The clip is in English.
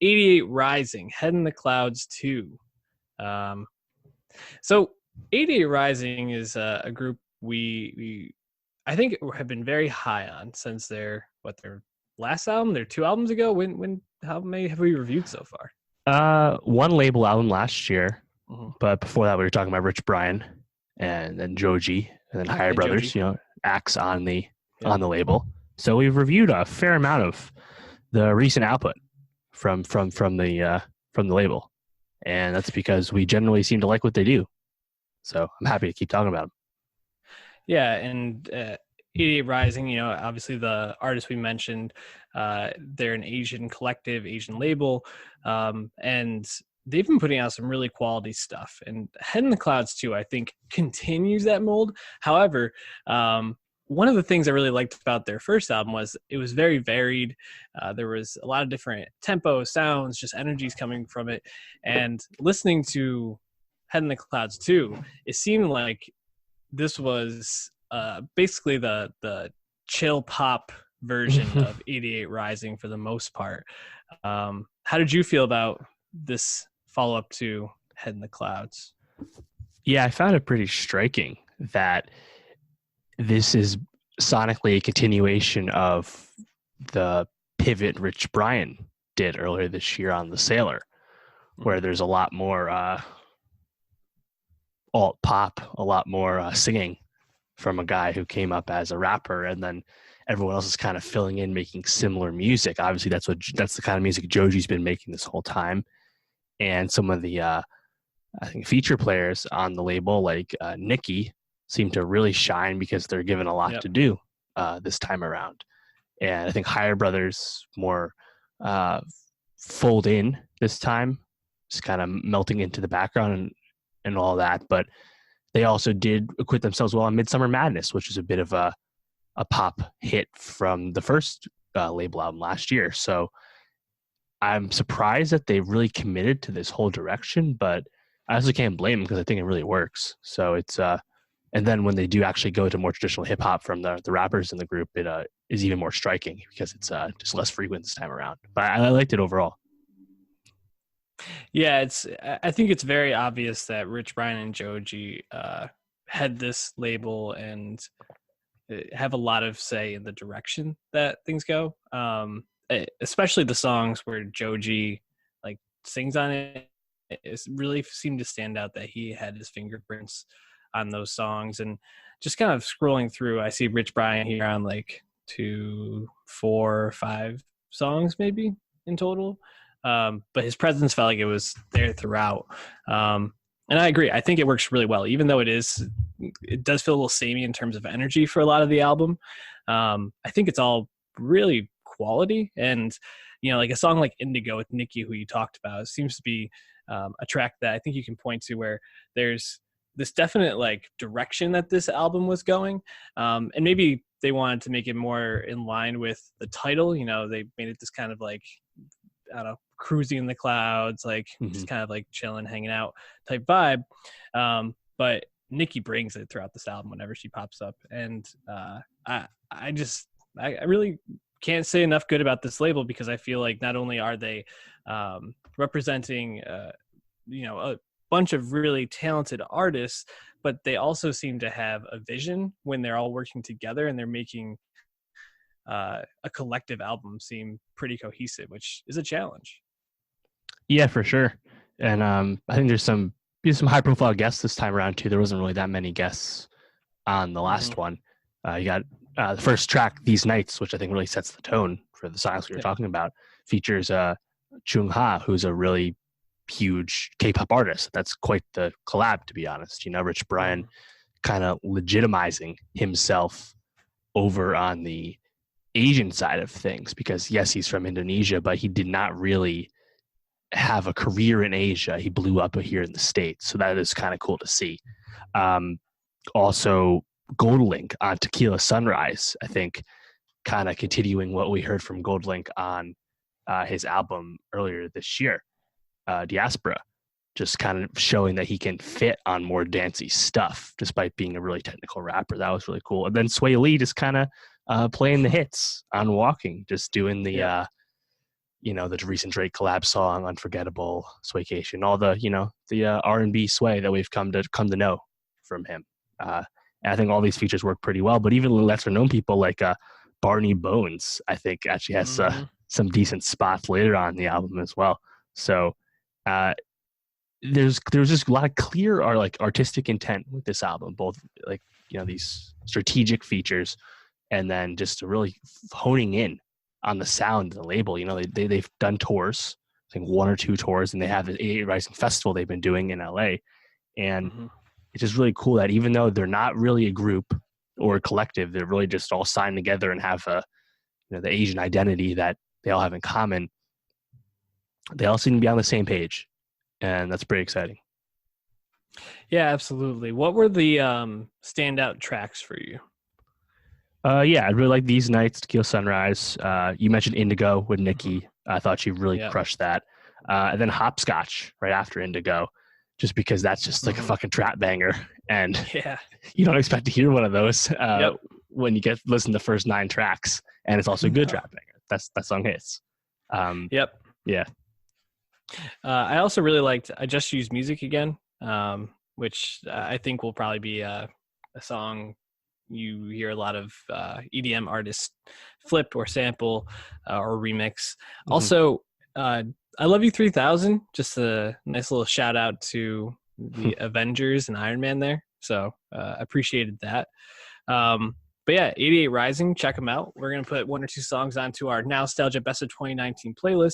88 Rising, Head in the Clouds 2. So 88 Rising is a group we I think have been very high on since their last album, their 2 albums ago. How many have we reviewed so far? One label album last year, Mm-hmm. but before that we were talking about Rich Brian and then Joji and then Higher Brothers, Joji. acts on the label. So we've reviewed a fair amount of the recent output from the label, and that's because we generally seem to like what they do. So I'm happy to keep talking about them. Yeah, and 88 Rising, obviously the artist we mentioned, they're an Asian collective, Asian label, and they've been putting out some really quality stuff. And Head in the Clouds 2, I think, continues that mold. However, one of the things I really liked about their first album was it was very varied. There was a lot of different tempo, sounds, just energies coming from it. And listening to Head in the Clouds 2, it seemed like this was basically the chill pop version of 88 Rising for the most part. How did you feel about this follow-up to Head in the Clouds? Yeah, I found it pretty striking that this is sonically a continuation of the pivot Rich Brian did earlier this year on The Sailor, where there's a lot more alt pop, a lot more singing from a guy who came up as a rapper, and then everyone else is kind of filling in, making similar music. Obviously, that's the kind of music Joji's been making this whole time. And some of the I think feature players on the label, like Nikki, seem to really shine because they're given a lot to do this time around. And I think Higher Brothers more fold in this time, just kind of melting into the background and all that. But they also did acquit themselves well on Midsummer Madness, which is a bit of a pop hit from the first label album last year. So I'm surprised that they really committed to this whole direction, but I also can't blame them because I think it really works. So it's and then when they do actually go to more traditional hip hop from the rappers in the group, it is even more striking because it's just less frequent this time around. But I liked it overall. Yeah, I think it's very obvious that Rich Brian and Joji had this label and have a lot of say in the direction that things go. Especially the songs where Joji like sings on it. It really seemed to stand out that he had his fingerprints on those songs. And just kind of scrolling through, I see Rich Brian here on like 2, 4, 5 songs maybe in total. But his presence felt like it was there throughout. And I agree. I think it works really well, even though it does feel a little samey in terms of energy for a lot of the album. I think it's all really quality. And, like a song like Indigo with Nikki, who you talked about, seems to be a track that I think you can point to where there's this definite like direction that this album was going. And maybe they wanted to make it more in line with the title. They made it this kind of like, I don't know, cruising in the clouds, like just kind of like chilling, hanging out type vibe. But Nikki brings it throughout this album whenever she pops up. And I really can't say enough good about this label because I feel like not only are they representing, a bunch of really talented artists, but they also seem to have a vision when they're all working together and they're making a collective album seem pretty cohesive, which is a challenge. Yeah, for sure. And I think there's some high profile guests this time around too. There wasn't really that many guests on the last one. You got the first track, These Nights, which I think really sets the tone for the songs we were talking about, features Chung Ha, who's a really huge K-pop artist. That's quite the collab, to be honest. Rich Brian kind of legitimizing himself over on the Asian side of things, because yes, he's from Indonesia, but he did not really have a career in Asia. He blew up here in the States. So that is kind of cool to see. Also, Goldlink on Tequila Sunrise, I think, kind of continuing what we heard from Goldlink on his album earlier this year, Diaspora, just kind of showing that he can fit on more dancey stuff despite being a really technical rapper. That was really cool. And then Sway Lee just kind of playing the hits on Walking, just doing the the recent Drake collab song, Unforgettable, Swaycation, all the R&B sway that we've come to know from him. And I think all these features work pretty well. But even lesser known people like Barney Bones, I think actually has some decent spots later on in the album as well. So there's just a lot of clear or like artistic intent with this album, both like these strategic features, and then just really honing in on the sound of the label. They've done tours, I think 1 or 2 tours, and they have the 88 Rising Festival they've been doing in LA. And it's just really cool that even though they're not really a group or a collective, they're really just all signed together and have the Asian identity that they all have in common. They all seem to be on the same page, and that's pretty exciting. Yeah, absolutely. What were the standout tracks for you? Yeah, I really like These Nights, Tequila Sunrise. You mentioned Indigo with Nikki. I thought she really crushed that. And then Hopscotch right after Indigo, just because that's just like a fucking trap banger. And you don't expect to hear one of those when you listen to the first 9 tracks. And it's also a good trap banger. That song hits. Yeah. I also really liked I Just Use Music Again, which I think will probably be a song you hear a lot of EDM artists flip or sample or remix. Also, I Love You 3000, just a nice little shout out to the Avengers and Iron Man there. So appreciated that. But yeah, 88 Rising, check them out. We're going to put 1 or 2 songs onto our Nowstalgia Best of 2019 playlist.